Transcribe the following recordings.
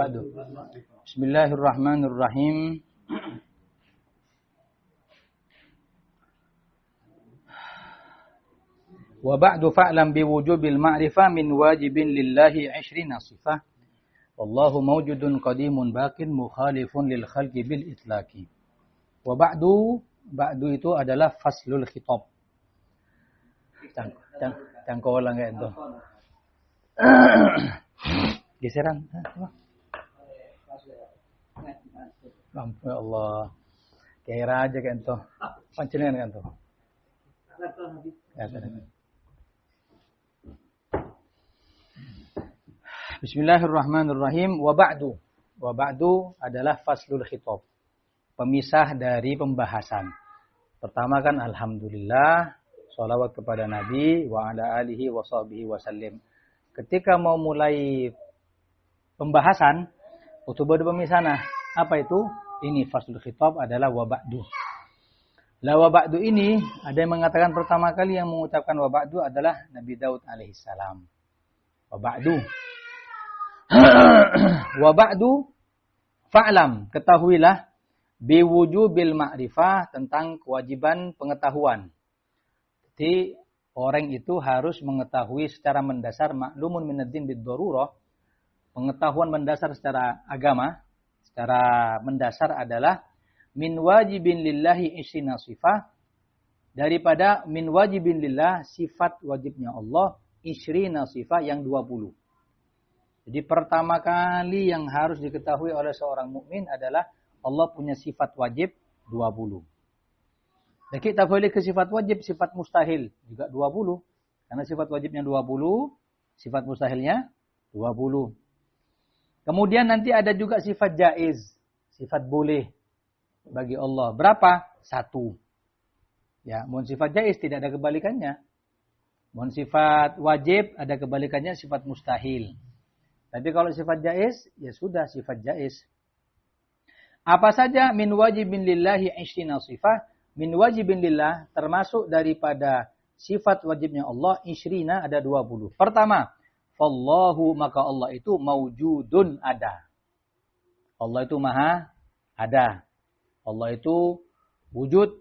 ba'du. Bismillahirrahmanirrahim. Wa ba'du fa'lam biwujubil ma'rifah min wajibin lillahi 'ishrina sifah. Wallahu mawjudun qadimun baqin mukhalifun lil khalqi bil itlaqi. Wa ba'du itu adalah faslul khitab. Cangkol lang itu. Geseran. Lampu ya Allah. Kira aja kan tuh. Pancelan kan tuh. Bismillahirrahmanirrahim. Wa ba'du adalah faslul khitab. Pemisah dari pembahasan. Pertama kan alhamdulillah, sholawat kepada Nabi wa ala alihi wa sahbihi wasallim. Ketika mau mulai pembahasan, utubah pemisahan. Apa itu? Ini faslul khitab adalah wa ba'du. La wa ba'du ini ada yang mengatakan pertama kali yang mengucapkan wa ba'du adalah Nabi Daud alaihissalam. Wa ba'du. Wa ba'du fa'lam, ketahuilah biwujubil ma'rifah, tentang kewajiban pengetahuan. Jadi orang itu harus mengetahui secara mendasar, ma'lumun minad-din bid-darurah. Pengetahuan mendasar secara agama, secara mendasar adalah min wajibin lillahi isina sifah, daripada min wajibin lillah, sifat wajibnya Allah, isrina sifah, yang 20. Jadi pertama kali yang harus diketahui oleh seorang mukmin adalah Allah punya sifat wajib 20. Dan kita boleh ke sifat wajib, sifat mustahil juga 20. Karena sifat wajibnya 20, sifat mustahilnya 20. Kemudian nanti ada juga sifat jaiz, sifat boleh bagi Allah. Berapa? 1. Ya, mohon sifat jaiz tidak ada kebalikannya. Mohon sifat wajib ada kebalikannya, sifat mustahil. Tapi kalau sifat jaiz, ya sudah sifat jaiz. Apa saja min wajibin lillahi 'ishrina sifah. Min wajibin lillah termasuk daripada sifat wajibnya Allah, 'ishrina ada 20. Pertama, fallahu, maka Allah itu maujudun, ada. Allah itu maha ada. Allah itu wujud.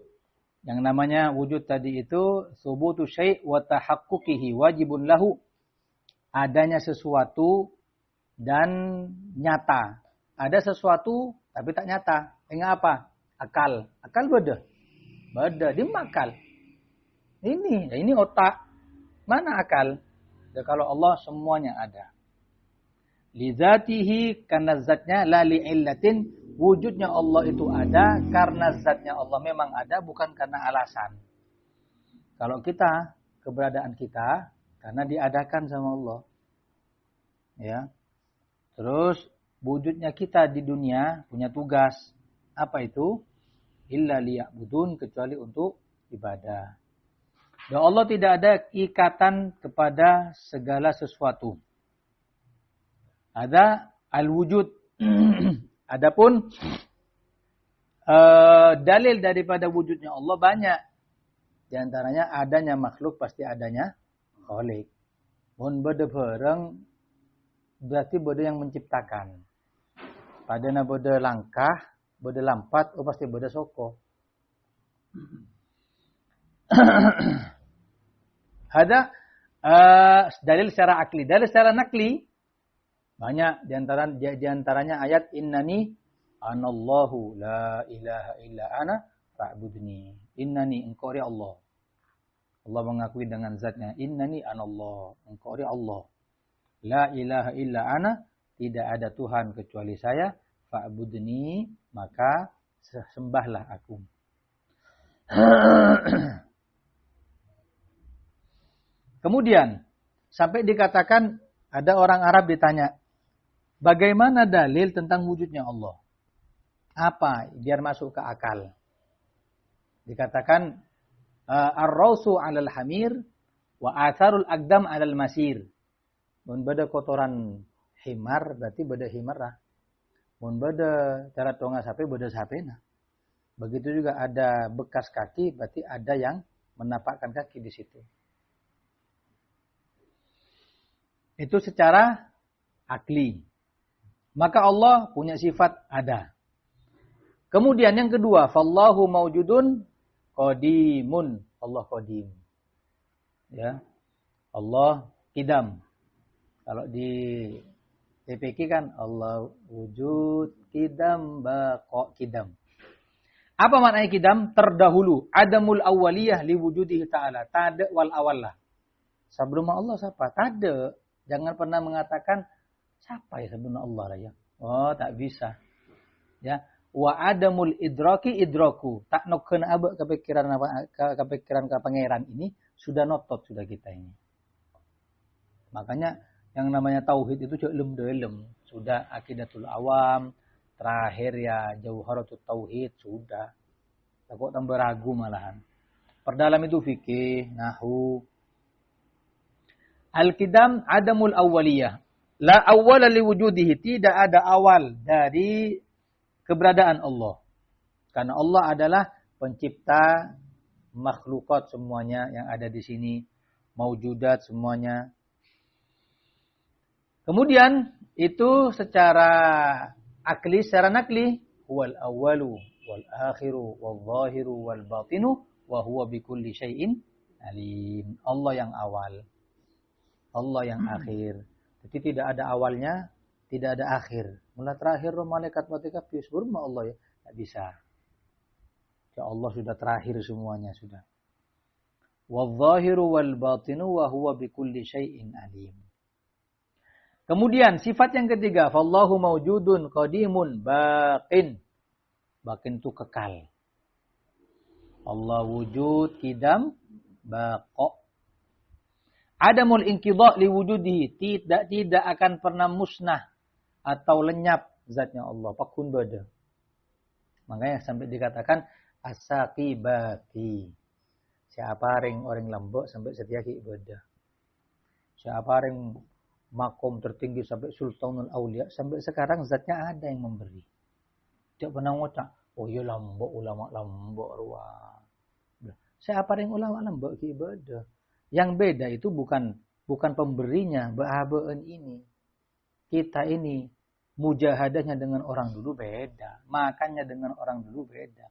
Yang namanya wujud tadi itu subutu syai' wa tahaqquqihi wajibun lahu. Adanya sesuatu dan nyata. Ada sesuatu tapi tak nyata. Ingat apa? Akal. Akal beda. Dia makal. Ini otak. Mana akal? Dan kalau Allah semuanya ada. Lidzatihi, karena zatnya, la li'illatin, wujudnya Allah itu ada karena zatnya Allah memang ada, bukan karena alasan. Kalau kita, keberadaan kita karena diadakan sama Allah. Ya. Terus wujudnya kita di dunia punya tugas. Apa itu? Illa liya'budun, kecuali untuk ibadah. Dan Allah tidak ada ikatan kepada segala sesuatu. Ada al-wujud. Adapun dalil daripada wujudnya Allah banyak. Di antaranya adanya makhluk pasti adanya khalik. Mun beda bareng berarti beda yang menciptakan. Padana beda langkah, beda lampat, pasti beda soko. Ada dalil secara akli, dalil secara nakli banyak. Di antaranya ayat innani anallahu la ilaha illa ana fa'budni. Innani, engkau Allah. Allah mengakui dengan zatnya, innani anallah, engkau Allah. La ilaha illa ana, tidak ada Tuhan kecuali saya, fa'budni, maka sembahlah aku. Kemudian sampai dikatakan ada orang Arab ditanya, bagaimana dalil tentang wujudnya Allah? Apa biar masuk ke akal? Dikatakan ar-rausu 'alal hamir wa atharul aqdam 'alal masir. Mun beda kotoran himar berarti beda himarah. Mun beda cara tonga sapi beda sapena. Begitu juga ada bekas kaki berarti ada yang menapakkan kaki di situ. Itu secara akli. Maka Allah punya sifat ada. Kemudian yang kedua, fallahu maujudun qadimun. Allah qadim. Ya. Allah qidam. Kalau di TPQ kan Allah wujud qidam baqa qidam. Apa maknanya qidam? Terdahulu. Adamul awwaliyah li wujudihi ta'ala. Tada wal awallah. Sebelum Allah siapa? Tada. Jangan pernah mengatakan siapa ya sebelum Allah lah ya. Oh, tak bisa. Ya. Wa adamul idraki idraku. Tak noken abek kepikiran ke pangeran ini sudah notot sudah kita ini. Makanya yang namanya tauhid itu dalam. Sudah akidatul awam, terakhir ya jauharatul tauhid sudah. Takut tambah ragu malahan. Perdalam itu fikih, nahwu. Al-qidam adamul awwaliyah. La awwala li wujudihi. Tidak ada awal dari keberadaan Allah. Karena Allah adalah pencipta makhlukat semuanya yang ada di sini. Maujudat semuanya. Kemudian itu secara akli, secara nakli. Huwal awwalu wal akhiru wal zahiru wal batinu. Wa huwa bikulli syai'in alim. Allah yang awal. Allah yang akhir. Jadi tidak ada awalnya, tidak ada akhir. Mulai terakhir malaikat-malaikat bismillah Allah ya. Tidak bisa. Ya Allah sudah terakhir semuanya sudah. Wadh-dhahiru wal batinu wa huwa bikulli syai'in alim. Kemudian sifat yang ketiga, fallahu maujudun qadimun baqin. Baqin itu kekal. Allah wujud qidam baqa. Adamul inqidha li wujudihi. Tidak akan pernah musnah atau lenyap zatnya Allah. Pakun bada. Makanya sampai dikatakan as-saqibati. Siapa ring orang lembok sampai setia ki bada. Siapa ring makom tertinggi sampai sultanul aulia. Sampai sekarang zatnya ada yang memberi. Tidak pernah ngotak. Oh ya lembok, ulama lembok ruang. Siapa ring ulama lembok ki bada. Yang beda itu bukan pemberinya, be'abeen ini. Kita ini mujahadahnya dengan orang dulu beda, makannya dengan orang dulu beda.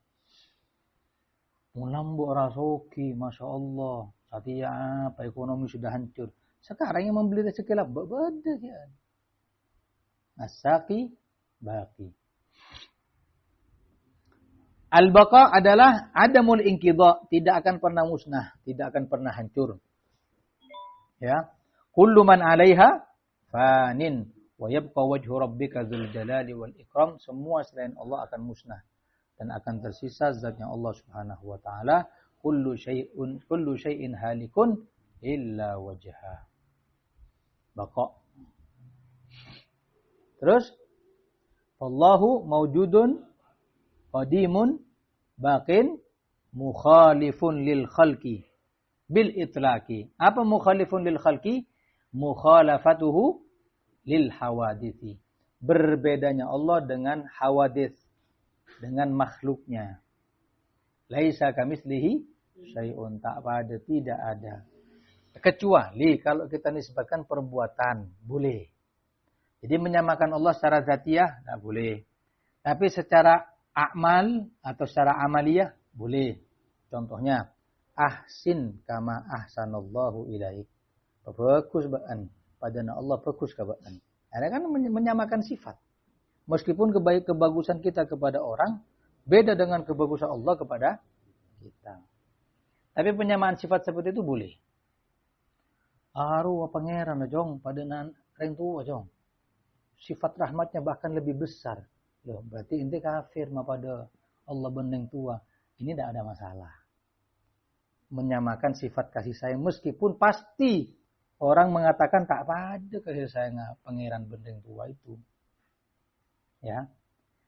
Mulambo rasoki, masya Allah. Satya apa ekonomi sudah hancur. Sekarang yang membeli rezeki lah beda ya. Asaki baki. Al-baqa adalah adamul inqidha, tidak akan pernah musnah, tidak akan pernah hancur. Ya, kullu man 'alaiha fanin wa yabqa wajhu rabbika dzul jalali wal ikram. Semua selain Allah akan musnah dan akan tersisa zatnya Allah Subhanahu wa taala. Kullu syai'in halikun illa wajha. Baqa. Terus Allahu maujudun qadimun baqin mukhalifun lil khalqi bil itlaqi. Apa mukhalifun lil khalqi? Mukhalafatuhu lil hawadithi. Berbedanya Allah dengan hawadith, dengan makhluknya. Laisa kamitslihi syai'un, tak pada, tidak ada. Kecuali kalau kita nisbatkan perbuatan, boleh. Jadi menyamakan Allah secara zatiyah, tidak boleh. Tapi secara a'mal atau secara amaliyah, boleh. Contohnya, ahsin kama ahsanallahu ilaik. Bagus baan. Padana Allah bagus kabaan. Ada kan menyamakan sifat. Meskipun kebagusan kita kepada orang beda dengan kebagusan Allah kepada kita. Tapi penyamaan sifat seperti itu boleh. Aru pangeran jong padanan ring tua jong. Sifat rahmatnya bahkan lebih besar. Loh, berarti inti kafir pada Allah bendeng tua. Ini tidak ada masalah. Menyamakan sifat kasih sayang meskipun pasti orang mengatakan tak pada kasih sayang pangeran bendeng tua itu. Ya.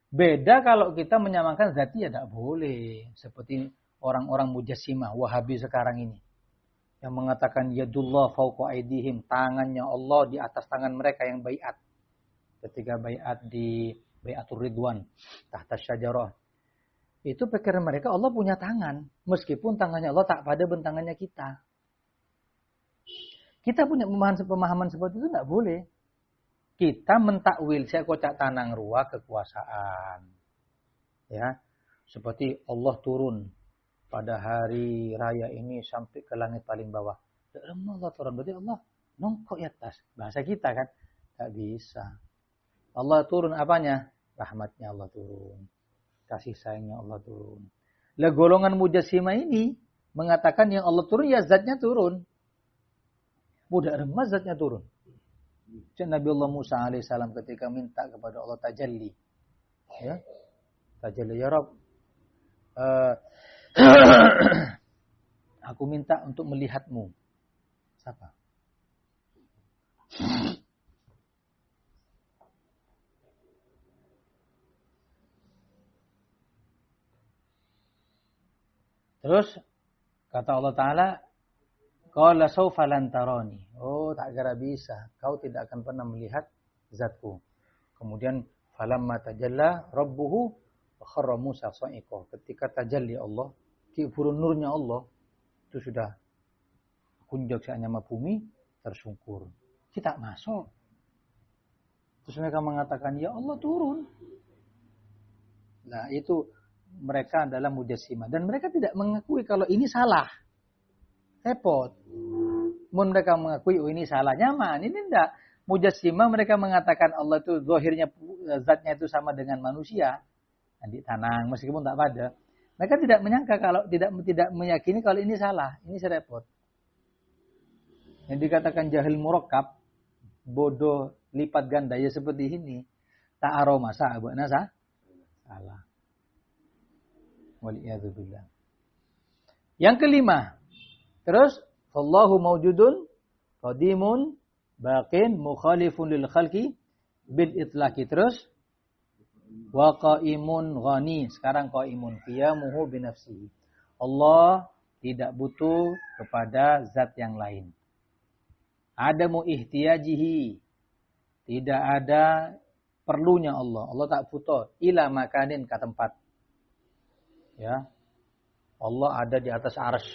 Beda kalau kita menyamakan zati ya tidak boleh. Seperti orang-orang mujassimah Wahabi sekarang ini. Yang mengatakan yadullah fauqa aidihim, tangannya Allah di atas tangan mereka yang baiat. Ketika baiat di Baiatur Ridwan tahta syajarah. Itu pikiran mereka Allah punya tangan. Meskipun tangannya Allah tak pada bentangannya kita. Kita punya pemahaman seperti itu tidak boleh. Kita mentakwil saya kocak tanang ruah kekuasaan. Ya. Seperti Allah turun pada hari raya ini sampai ke langit paling bawah. Allah turun, berarti Allah nongkok di atas. Bahasa kita kan, tak bisa. Allah turun apanya? Rahmatnya Allah turun. Kasih sayangnya Allah turun. Lah golongan mujassimah ini mengatakan yang Allah turun, ya zatnya turun. Mudah remas zatnya turun. Nabi Allah Musa alaihissalam ketika minta kepada Allah tajalli. Ya. Tajalli ya Rabb. Aku minta untuk melihatmu. Siapa? Terus kata Allah Ta'ala, qala sawfa lan tarani. Oh, tak kira bisa. Kau tidak akan pernah melihat zatku. Kemudian falamma tajalla rabbuhu kharra Musa sa'iqa. Ketika tajalli Allah, kifurun nurnya Allah, itu sudah kunjak seanyama bumi tersungkur. Kita masuk. Terus mereka mengatakan, ya Allah turun. Nah, itu mereka adalah mujassimah. Dan mereka tidak mengakui kalau ini salah. Repot. Mereka mengakui, oh ini salah. Nyaman. Ini enggak. Mujassimah mereka mengatakan Allah itu zahirnya, zatnya itu sama dengan manusia. Di tanang, meskipun tak pada. Mereka tidak menyangka kalau, tidak meyakini kalau ini salah. Ini serepot. Yang dikatakan jahil murakkab, bodoh lipat ganda, ya seperti ini. Ta'aro masa, buat nasa. Salah. Waliyadzubillah. Yang kelima. Terus, Allahu mawjudun, qadimun, baqin, mukhalifun lil khalqi, bil itlaqi. Terus, wa qaimun ghani. Sekarang qaimun. Qiyamuhu binafsihi. Allah tidak butuh kepada zat yang lain. Adamu ihtiyajihi. Tidak ada perlunya Allah. Allah tak butuh. Ila makanin ke tempat. Ya, Allah ada di atas arsy.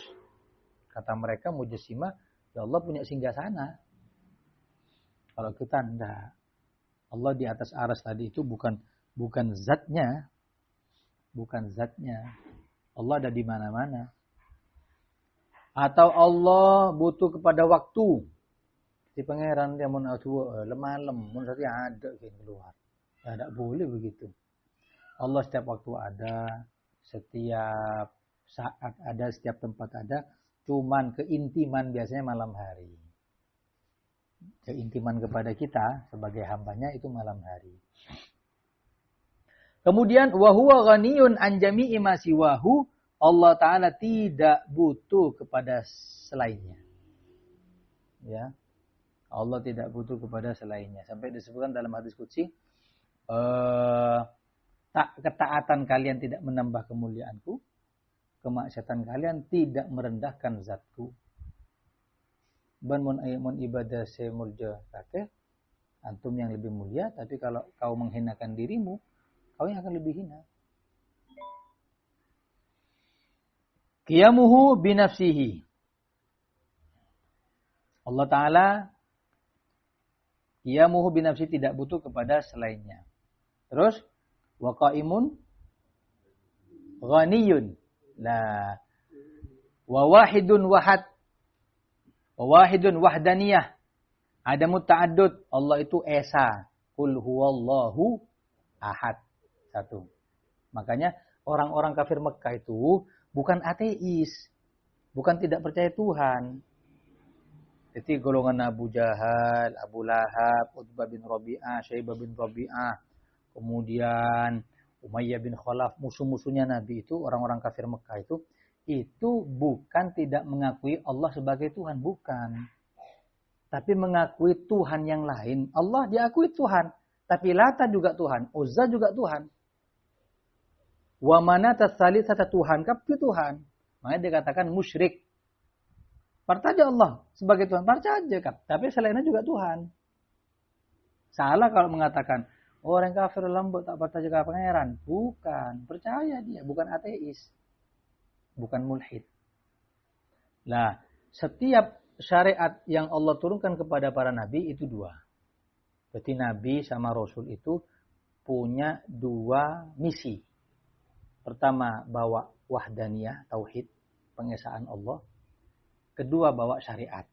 Kata mereka mujassimah, ya Allah punya singgasana. Kalau kita enggak. Allah di atas arsy tadi itu bukan zatnya. Bukan zatnya. Allah ada di mana-mana. Atau Allah butuh kepada waktu. Si pangeran dia mun lemah mun saja ada keluar. Ya, tidak boleh begitu. Allah setiap waktu ada. Setiap saat ada, setiap tempat ada, cuman keintiman biasanya malam hari. Keintiman kepada kita sebagai hambanya itu malam hari. Kemudian wa huwa ghaniyun an jami'i ma siwahu, Allah Ta'ala tidak butuh kepada selainnya. Ya. Allah tidak butuh kepada selainnya. Sampai disebutkan dalam hadis qudsi, ketaatan kalian tidak menambah kemuliaanku, kemaksiatan kalian tidak merendahkan zatku. Ban mun ibadah semulja kakek, antum yang lebih mulia, tapi kalau kau menghinakan dirimu, kau yang akan lebih hina. Qiyamuhu binafsihi. Allah Ta'ala qiyamuhu binafsihi, tidak butuh kepada selainnya. Terus wa qaimun ghaniyun. Nah, wa wahidun wahdaniyah. Ada muta'addud. Allah itu esa. Qul huwallahu ahad. Satu. Makanya orang-orang kafir Mekah itu bukan ateis. Bukan tidak percaya Tuhan. Jadi golongan Abu Jahal, Abu Lahab, Utbah bin Rabi'ah, Syaibah bin Rabi'ah, kemudian Umayyah bin Khalaf, musuh-musuhnya Nabi itu, orang-orang kafir Mekah itu bukan tidak mengakui Allah sebagai Tuhan, bukan. Tapi mengakui Tuhan yang lain. Allah diakui Tuhan, tapi Lata juga Tuhan, Uzza juga Tuhan. Wa manata tsalitsata Tuhan, kapti Tuhan. Makanya dikatakan musyrik. Percaya Allah sebagai Tuhan, percaya kap, tapi selainnya juga Tuhan. Salah kalau mengatakan orang kafir lembut tak percaya kepada pangeran. Bukan. Percaya dia. Bukan ateis. Bukan mulhid. Nah, setiap syariat yang Allah turunkan kepada para nabi itu dua. Berarti Nabi sama Rasul itu punya dua misi. Pertama, bawa wahdaniyah, tauhid, pengesaan Allah. Kedua, bawa syariat.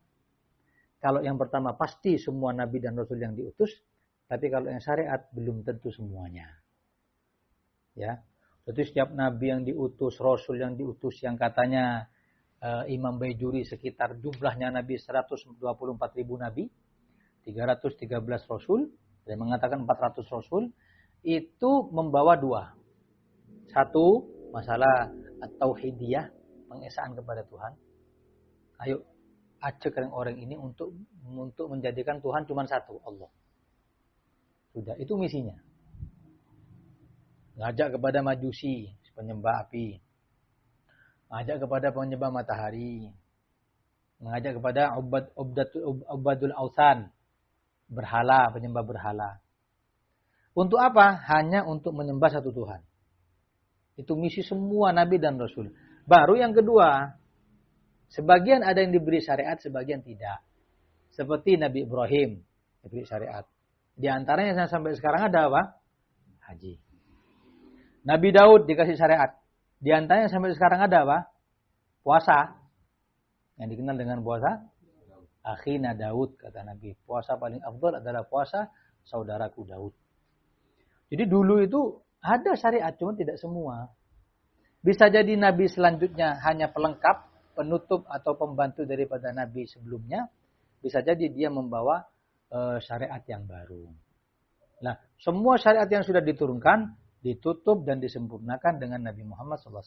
Kalau yang pertama pasti semua Nabi dan Rasul yang diutus. Tapi kalau yang syariat belum tentu semuanya. Ya, jadi setiap Nabi yang diutus, Rasul yang diutus, yang katanya Imam Baijuri sekitar jumlahnya Nabi 124.000 Nabi, 313 Rasul, dan mengatakan 400 Rasul, itu membawa dua. Satu, masalah tauhidiyah, pengesaan kepada Tuhan. Ayo, ajak orang ini untuk menjadikan Tuhan cuma satu, Allah. Sudah, itu misinya. Ngajak kepada Majusi, penyembah api. Ngajak kepada penyembah matahari. Mengajak kepada Ubadul Ausan, berhala, penyembah berhala. Untuk apa? Hanya untuk menyembah satu Tuhan. Itu misi semua Nabi dan Rasul. Baru yang kedua, sebagian ada yang diberi syariat, sebagian tidak. Seperti Nabi Ibrahim diberi syariat. Di antaranya yang sampai sekarang ada apa? Haji. Nabi Daud dikasih syariat. Di antaranya sampai sekarang ada apa? Puasa. Yang dikenal dengan puasa Akhina Daud, kata Nabi. Puasa paling afdal adalah puasa saudaraku Daud. Jadi dulu itu ada syariat, cuma tidak semua. Bisa jadi Nabi selanjutnya hanya pelengkap, penutup atau pembantu daripada Nabi sebelumnya. Bisa jadi dia membawa syariat yang baru. Nah, semua syariat yang sudah diturunkan, ditutup dan disempurnakan dengan Nabi Muhammad SAW.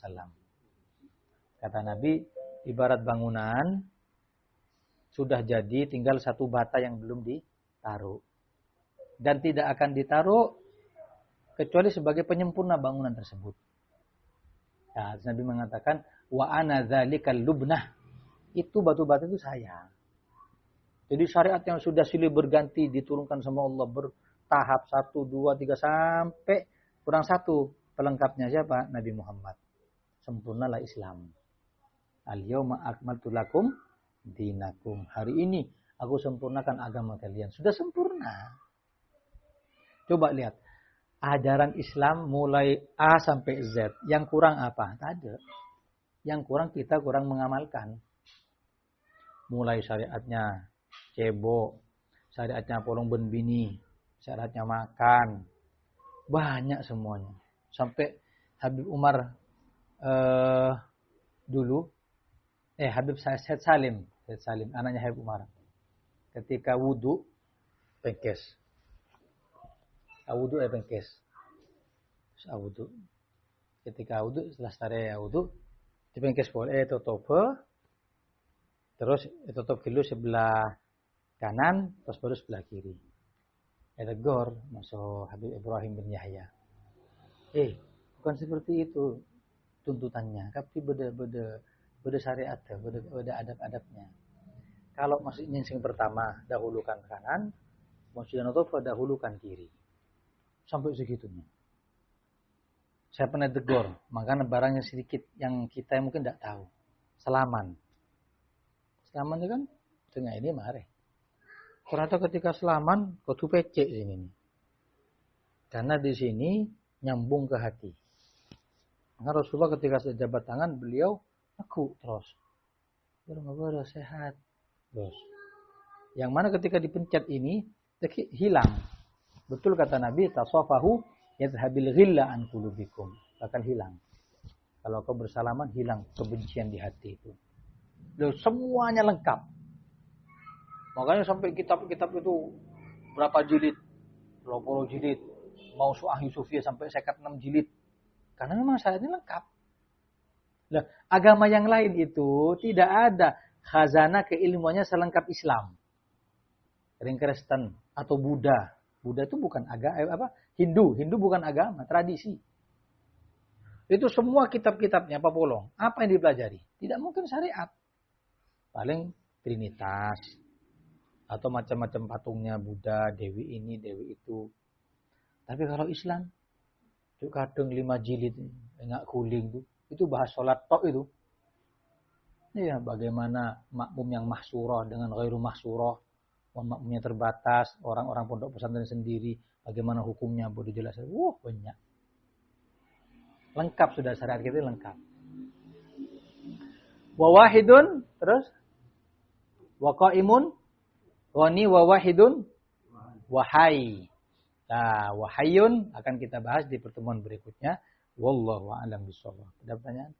Kata Nabi, ibarat bangunan, sudah jadi tinggal satu bata yang belum ditaruh. Dan tidak akan ditaruh kecuali sebagai penyempurna bangunan tersebut. Nah, Nabi mengatakan, wa ana dzalikal lubnah. Itu batu-batu itu saya. Jadi syariat yang sudah silih berganti diturunkan sama Allah bertahap 1, 2, 3 sampai kurang satu. Pelengkapnya siapa? Nabi Muhammad. Sempurnalah Islam. Al-yawma akmaltu lakum dinakum. Hari ini aku sempurnakan agama kalian. Sudah sempurna. Coba lihat. Ajaran Islam mulai A sampai Z. Yang kurang apa? Tak ada. Yang kurang kita kurang mengamalkan. Mulai syariatnya cebok, syariatnya polong ben bini, syariatnya makan. Banyak semuanya. Sampai Habib Umar dulu, Habib Said Salim, anaknya Habib Umar. Ketika wudu, pengkes. Wudu pengkes. Wudu. Ketika wudu, setelah stare wudu, dipengkes boleh tutup. Terus tutup dulu sebelah kanan, terus baru sebelah kiri. Tegur masuk Habib Ibrahim bin Yahya. Bukan seperti itu tuntutannya, tapi beda syariat, beda adab-adabnya. Kalau maksudnya yang pertama dahulukan kanan, maksudnya nutuf dahulukan kiri. Sampai segitunya. Saya pernah tegur, makanya barangnya sedikit yang kita mungkin tidak tahu. Selaman itu kan tengah ini mare. Ternyata ketika selaman kudu pecek ini. Karena di sini nyambung ke hati. Maka Rasulullah ketika sejabat tangan beliau aku terus. Baru sehat. Terus. Yang mana ketika dipencet ini hilang. Betul kata Nabi, tasafahu yadhhabil ghilla an qulubikum. Akan hilang. Kalau kau bersalaman hilang kebencian di hati itu. Loh, semuanya lengkap. Makanya sampai kitab-kitab itu berapa jilid? 20 jilid. Mau Su'ah Yusufiyah sampai 56 jilid. Karena memang syaratnya lengkap. Nah, agama yang lain itu tidak ada khazanah keilmuannya selengkap Islam. Ring Kristen atau Buddha. Buddha itu bukan agama Hindu bukan agama, tradisi. Itu semua kitab-kitabnya apa bolong? Apa yang dipelajari? Tidak mungkin syariat. Paling trinitas atau macam-macam patungnya Buddha, Dewi ini, Dewi itu. Tapi kalau Islam itu kadang 5 jilid enggak guling tuh. Itu bahas sholat tok itu. Ya, bagaimana makmum yang mahsurah dengan ghairu mahsurah makmumnya terbatas, orang-orang pondok pesantren sendiri, bagaimana hukumnya boleh jelaskan. Banyak. Lengkap sudah syariat kita lengkap. Wa wahidun, terus wa qaimun, ghani wa wahidun, wahai. Nah, wahayun akan kita bahas di pertemuan berikutnya. Wallahu a'lam bishawab. Ada pertanyaan?